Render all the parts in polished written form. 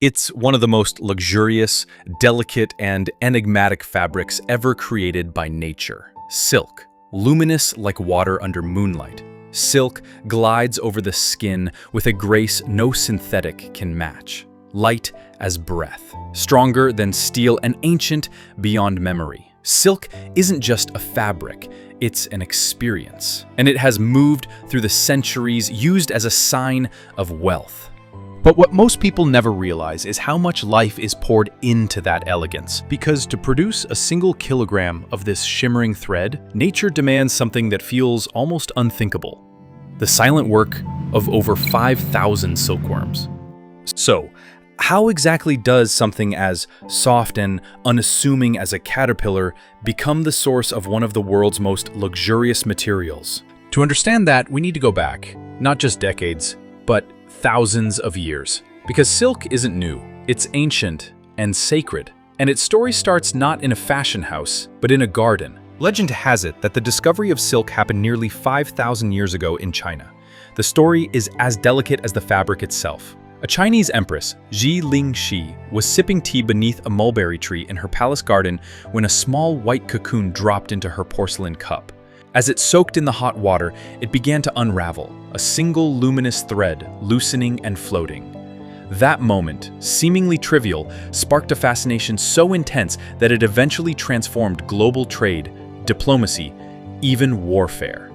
It's one of the most luxurious, delicate, and enigmatic fabrics ever created by nature. Silk, luminous like water under moonlight. Silk glides over the skin with a grace no synthetic can match. Light as breath, stronger than steel, and ancient beyond memory. Silk isn't just a fabric, it's an experience. And it has moved through the centuries, used as a sign of wealth. But what most people never realize is how much life is poured into that elegance. Because to produce a single kilogram of this shimmering thread, nature demands something that feels almost unthinkable. The silent work of over 5,000 silkworms. So, how exactly does something as soft and unassuming as a caterpillar become the source of one of the world's most luxurious materials? To understand that, we need to go back, not just decades, but thousands of years. Because silk isn't new, it's ancient and sacred. And its story starts not in a fashion house, but in a garden. Legend has it that the discovery of silk happened nearly 5,000 years ago in China. The story is as delicate as the fabric itself. A Chinese empress, Ji Lingxi, was sipping tea beneath a mulberry tree in her palace garden when a small white cocoon dropped into her porcelain cup. As it soaked in the hot water, it began to unravel, a single luminous thread loosening and floating. That moment, seemingly trivial, sparked a fascination so intense that it eventually transformed global trade, diplomacy, even warfare.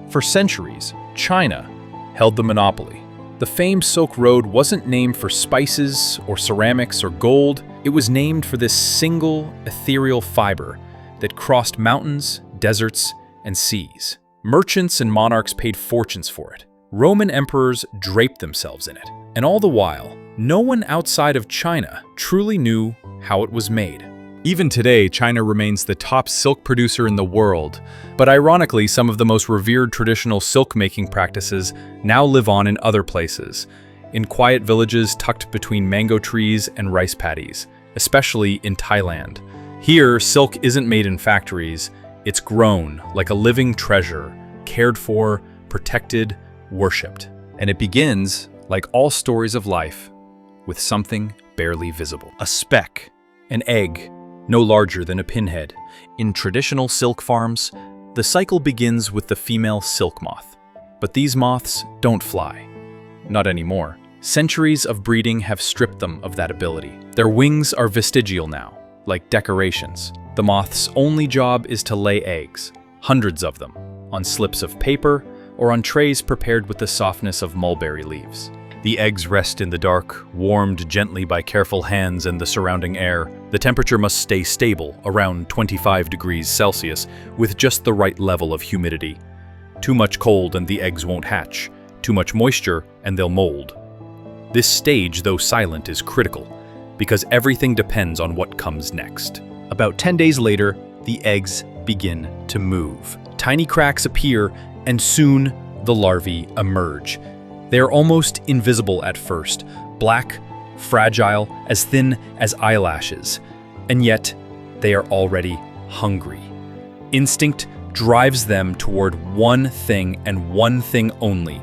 For centuries, China held the monopoly. The famed Silk Road wasn't named for spices or ceramics or gold. It was named for this single, ethereal fiber that crossed mountains, deserts, and seas. Merchants and monarchs paid fortunes for it. Roman emperors draped themselves in it. And all the while, no one outside of China truly knew how it was made. Even today, China remains the top silk producer in the world. But ironically, some of the most revered traditional silk-making practices now live on in other places, in quiet villages tucked between mango trees and rice paddies, especially in Thailand. Here, silk isn't made in factories. It's grown like a living treasure, cared for, protected, worshipped. And it begins, like all stories of life, with something barely visible. A speck, an egg, no larger than a pinhead. In traditional silk farms, the cycle begins with the female silk moth. But these moths don't fly. Not anymore. Centuries of breeding have stripped them of that ability. Their wings are vestigial now, like decorations. The moth's only job is to lay eggs, hundreds of them, on slips of paper or on trays prepared with the softness of mulberry leaves. The eggs rest in the dark, warmed gently by careful hands and the surrounding air. The temperature must stay stable, around 25 degrees Celsius, with just the right level of humidity. Too much cold and the eggs won't hatch. Too much moisture and they'll mold. This stage, though silent, is critical, because everything depends on what comes next. About 10 days later, the eggs begin to move. Tiny cracks appear, and soon the larvae emerge. They are almost invisible at first, black, fragile, as thin as eyelashes, and yet they are already hungry. Instinct drives them toward one thing and one thing only: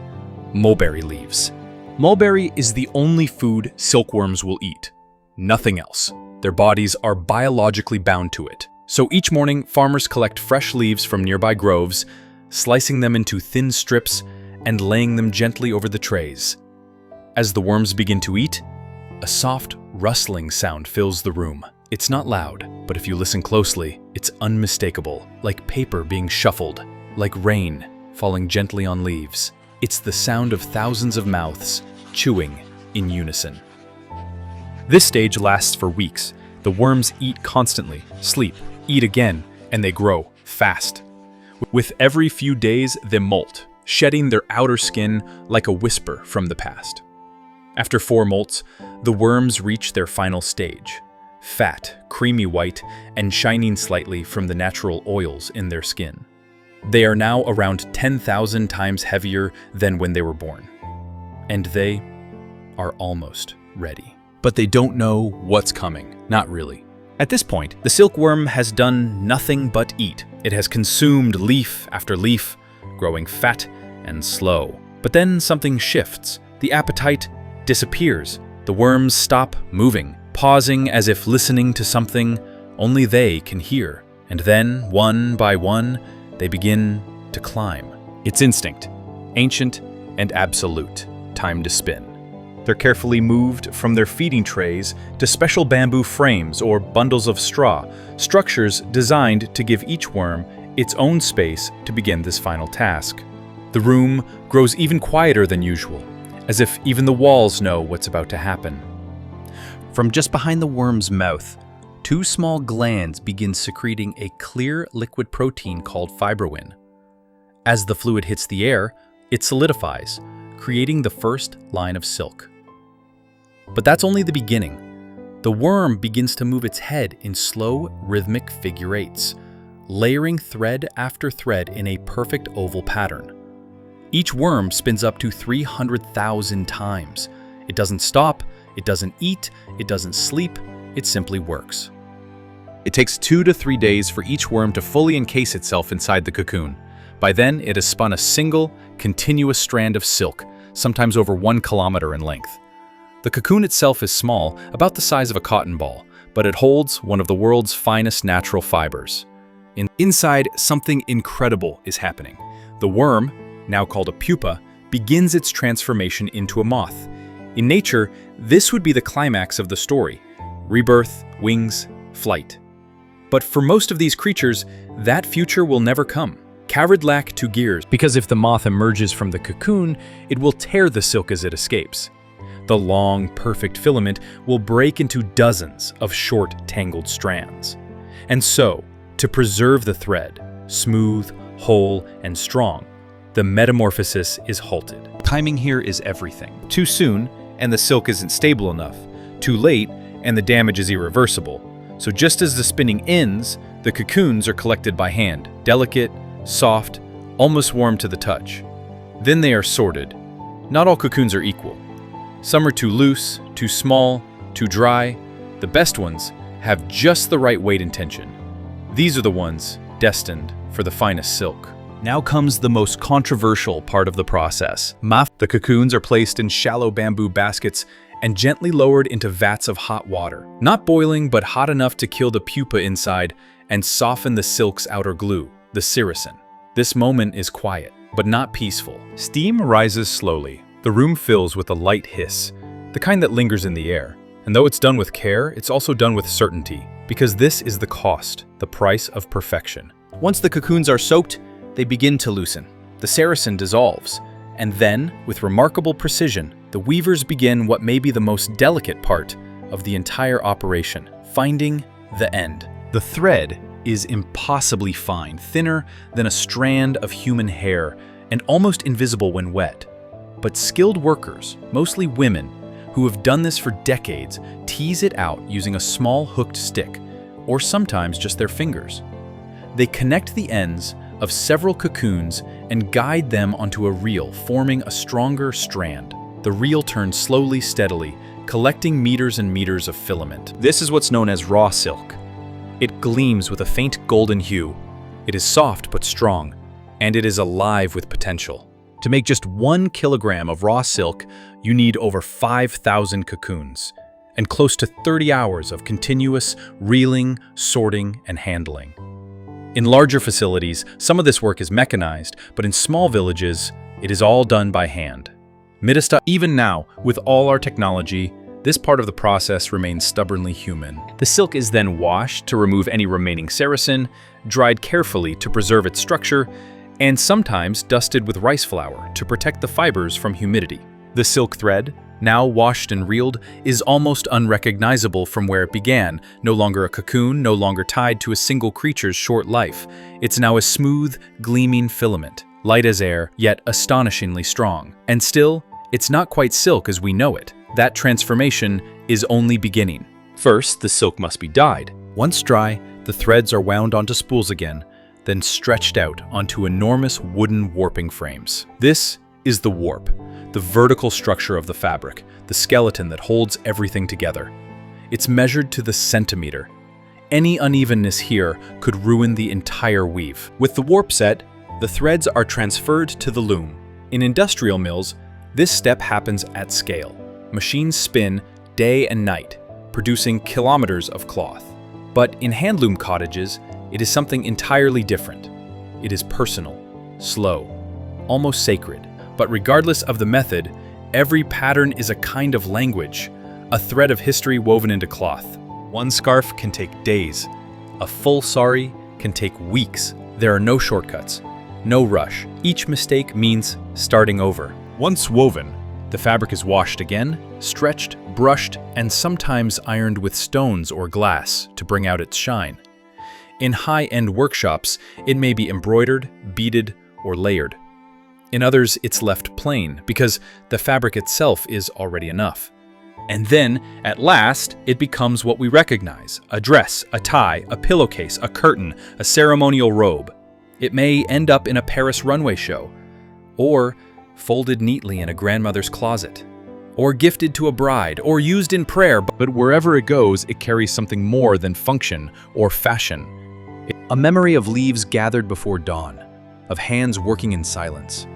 mulberry leaves. Mulberry is the only food silkworms will eat, nothing else. Their bodies are biologically bound to it. So each morning, farmers collect fresh leaves from nearby groves, slicing them into thin strips and laying them gently over the trays. As the worms begin to eat, a soft, rustling sound fills the room. It's not loud, but if you listen closely, it's unmistakable, like paper being shuffled, like rain falling gently on leaves. It's the sound of thousands of mouths chewing in unison. This stage lasts for weeks. The worms eat constantly, sleep, eat again, and they grow fast. With every few days, they molt, shedding their outer skin like a whisper from the past. After 4 molts, the worms reach their final stage, fat, creamy white, and shining slightly from the natural oils in their skin. They are now around 10,000 times heavier than when they were born. And they are almost ready. But they don't know what's coming, not really. At this point, the silkworm has done nothing but eat. It has consumed leaf after leaf, growing fat and slow. But then something shifts. The appetite disappears, The worms stop moving, pausing as if listening to something only they can hear. And then, one by one, they begin to climb. It's instinct, ancient and absolute. Time to spin. They're carefully moved from their feeding trays to special bamboo frames or bundles of straw, structures designed to give each worm its own space to begin this final task. The room grows even quieter than usual, as if even the walls know what's about to happen. From just behind the worm's mouth, two small glands begin secreting a clear liquid protein called fibrin. As the fluid hits the air, it solidifies, creating the first line of silk. But that's only the beginning. The worm begins to move its head in slow, rhythmic figure eights, layering thread after thread in a perfect oval pattern. Each worm spins up to 300,000 times. It doesn't stop, it doesn't eat, it doesn't sleep, it simply works. It takes 2 to 3 days for each worm to fully encase itself inside the cocoon. By then, it has spun a single, continuous strand of silk, sometimes over 1 kilometer in length. The cocoon itself is small, about the size of a cotton ball, but it holds one of the world's finest natural fibers. Inside, something incredible is happening. The worm, now called a pupa, begins its transformation into a moth. In nature, this would be the climax of the story: rebirth, wings, flight. But for most of these creatures, that future will never come. Carrid lack 2 gears, because if the moth emerges from the cocoon, it will tear the silk as it escapes. The long, perfect filament will break into dozens of short, tangled strands. And so, to preserve the thread, smooth, whole, and strong, the metamorphosis is halted. Timing here is everything. Too soon, and the silk isn't stable enough. Too late, and the damage is irreversible. So just as the spinning ends, the cocoons are collected by hand, delicate, soft, almost warm to the touch. Then they are sorted. Not all cocoons are equal. Some are too loose, too small, too dry. The best ones have just the right weight and tension. These are the ones destined for the finest silk. Now comes the most controversial part of the process. The cocoons are placed in shallow bamboo baskets and gently lowered into vats of hot water. Not boiling, but hot enough to kill the pupa inside and soften the silk's outer glue, the sericin. This moment is quiet, but not peaceful. Steam rises slowly. The room fills with a light hiss, the kind that lingers in the air. And though it's done with care, it's also done with certainty, because this is the cost, the price of perfection. Once the cocoons are soaked, they begin to loosen. The sericin dissolves, and then, with remarkable precision, the weavers begin what may be the most delicate part of the entire operation, finding the end. The thread is impossibly fine, thinner than a strand of human hair, and almost invisible when wet. But skilled workers, mostly women, who have done this for decades, tease it out using a small hooked stick, or sometimes just their fingers. They connect the ends of several cocoons and guide them onto a reel, forming a stronger strand. The reel turns slowly, steadily, collecting meters and meters of filament. This is what's known as raw silk. It gleams with a faint golden hue. It is soft but strong, and it is alive with potential. To make just 1 kilogram of raw silk, you need over 5,000 cocoons, and close to 30 hours of continuous reeling, sorting, and handling. In larger facilities, some of this work is mechanized, but in small villages, it is all done by hand. Even now, with all our technology, this part of the process remains stubbornly human. The silk is then washed to remove any remaining sericin, dried carefully to preserve its structure, and sometimes dusted with rice flour to protect the fibers from humidity. The silk thread, now washed and reeled, is almost unrecognizable from where it began, no longer a cocoon, no longer tied to a single creature's short life. It's now a smooth, gleaming filament, light as air, yet astonishingly strong. And still, it's not quite silk as we know it. That transformation is only beginning. First, the silk must be dyed. Once dry, the threads are wound onto spools again, then stretched out onto enormous wooden warping frames. This is the warp, the vertical structure of the fabric, the skeleton that holds everything together. It's measured to the centimeter. Any unevenness here could ruin the entire weave. With the warp set, the threads are transferred to the loom. In industrial mills, this step happens at scale. Machines spin day and night, producing kilometers of cloth. But in handloom cottages, it is something entirely different. It is personal, slow, almost sacred. But regardless of the method, every pattern is a kind of language, a thread of history woven into cloth. One scarf can take days. A full sari can take weeks. There are no shortcuts, no rush. Each mistake means starting over. Once woven, the fabric is washed again, stretched, brushed, and sometimes ironed with stones or glass to bring out its shine. In high-end workshops, it may be embroidered, beaded, or layered. In others, it's left plain because the fabric itself is already enough. And then, at last, it becomes what we recognize: a dress, a tie, a pillowcase, a curtain, a ceremonial robe. It may end up in a Paris runway show, or folded neatly in a grandmother's closet, or gifted to a bride, or used in prayer. But wherever it goes, it carries something more than function or fashion. A memory of leaves gathered before dawn, of hands working in silence,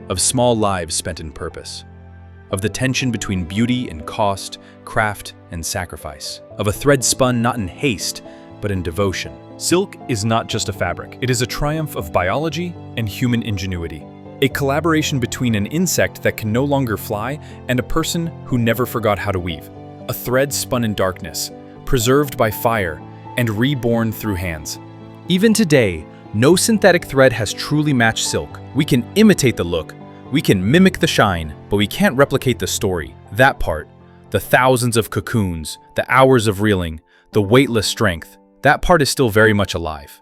of small lives spent in purpose, of the tension between beauty and cost, craft and sacrifice, of a thread spun not in haste, but in devotion. Silk is not just a fabric. It is a triumph of biology and human ingenuity. A collaboration between an insect that can no longer fly and a person who never forgot how to weave. A thread spun in darkness, preserved by fire, and reborn through hands. Even today, no synthetic thread has truly matched silk. We can imitate the look, we can mimic the shine, but we can't replicate the story. That part, the thousands of cocoons, the hours of reeling, the weightless strength, that part is still very much alive.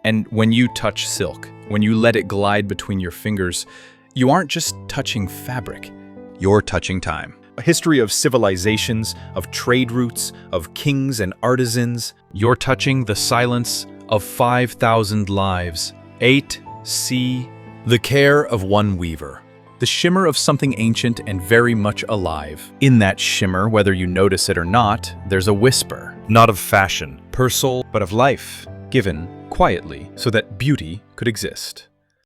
And when you touch silk, when you let it glide between your fingers, you aren't just touching fabric, you're touching time. A history of civilizations, of trade routes, of kings and artisans. You're touching the silence of 5,000 lives. 8 C. The care of one weaver. The shimmer of something ancient and very much alive. In that shimmer, whether you notice it or not, there's a whisper. Not of fashion, per soul, but of life, given quietly so that beauty could exist.